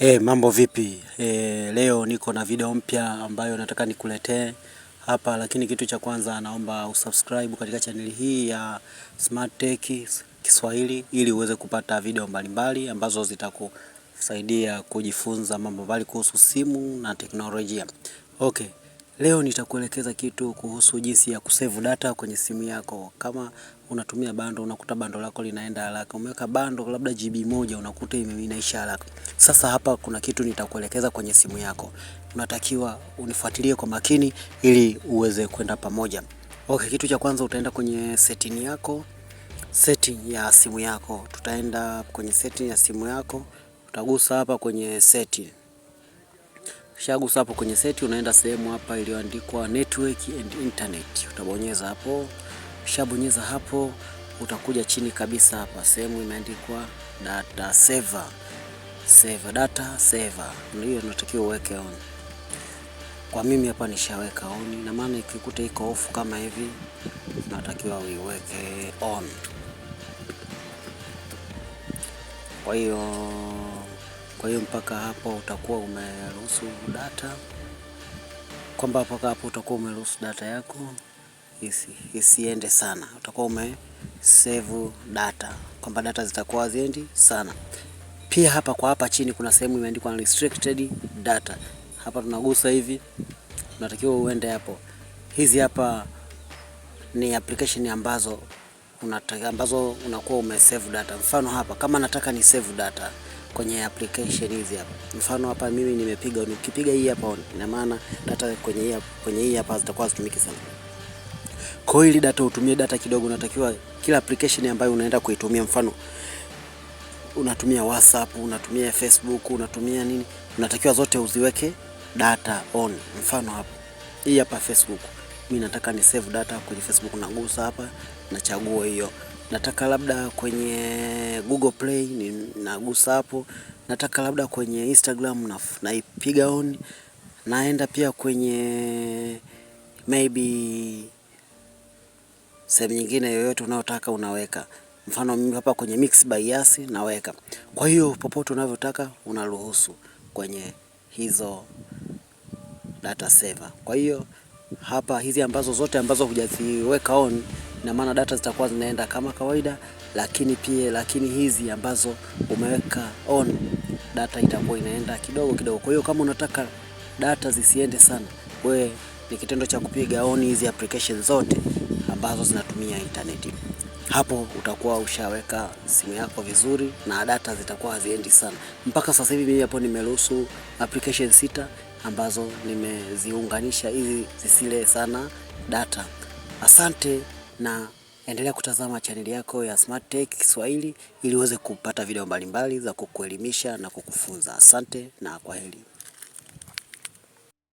Mambo vipi? Leo niko na video mpya ambayo nataka nikuletee hapa, lakini kitu cha kwanza naomba usubscribe katika channel hii ya Smart Tech Kiswahili ili uweze kupata video mbalimbali ambazo zitakusaidia kujifunza mambo mbali kuhusu simu na teknolojia. Okay. Leo nitakuelekeza kitu kuhusu jinsi ya kusave data kwenye simu yako. Kama unatumia bando, unakuta bando lako linaenda haraka. Umeweka bando labda GB moja, unakuta inaisha haraka. Sasa hapa kuna kitu nitakuelekeza kwenye simu yako. Unatakiwa unifuatilie kwa makini ili uweze kwenda pamoja. Okay, kitu cha kwanza utaenda kwenye setting yako, setting ya simu yako. Tutaenda kwenye setting ya simu yako, utagusa hapa kwenye setting. Ukishagusa hapo kwenye setting, unaenda sehemu hapa iliyoandikwa network and internet. Utabonyeza hapo. Ukishabonyeza hapo, utakuja chini kabisa hapa sehemu imeandikwa data saver. Data saver. Ndio unatakiwa uweke on. Kwa mimi hapa nishaweka on, na maana ikikuta iko off kama hivi, unatakiwa uiweke on. Kwa hiyo mpaka hapo utakuwa umeruhusu data, kwamba mpaka hapo utakuwa umeruhusu data yako isiende sana. Utakuwa save data, kwamba data zitakuwa ziendi sana. Pia hapa chini kuna sehemu imeandikwa restricted data. Hapa tunagusa hivi, unatakiwa uende hapo. Hizi hapa ni application ambazo unakuwa umesave data. Mfano hapa kama nataka ni save data kwenye application hizi hapa. Mfano hapa mimi nimepiga, ukipiga hii hapa on, ina maana data kwenye hii hapa zitakuwa zitumiki sana. Kwa hiyo data utumie data kidogo, unatakiwa kila application ambayo unaenda kuitumia, mfano unatumia WhatsApp, unatumia Facebook, unatumia nini, unatakiwa zote uziweke data on. Mfano hapa hii hapa Facebook, mimi nataka ni save data kwenye Facebook, nagusa hapa, nachagua hiyo. Nataka labda kwenye Google Play, nagusa hapo. Nataka labda kwenye Instagram, naipiga on. Naenda pia kwenye maybe sehemu nyingine yoyote unayotaka unaweka. Mfano mimi hapa kwenye Mix by Yas naweka. Kwa hiyo popote unavyotaka unaruhusu kwenye hizo data saver. Kwa hiyo hapa hizi ambazo zote ambazo hujaziweka on, na maana data zitakuwa zinaenda kama kawaida, lakini hizi ambazo umeweka on, data itakuwa inaenda kidogo kidogo. Kwa hiyo kama unataka data zisiende sana, wewe ni kitendo cha kupiga on hizi application zote ambazo zinatumia internet. Hapo utakuwa ushaweka simu yako vizuri na data zitakuwa haziendi sana. Mpaka sasa hivi mimi hapo nimeruhusu application 6 ambazo nimeziunganisha ili zisile sana data. Asante, na endelea kutazama chaneli yako ya Smart Tech Kiswahili ili uweze kupata video mbalimbali za kukuelimisha na kukufunza. Asante na kwaheri.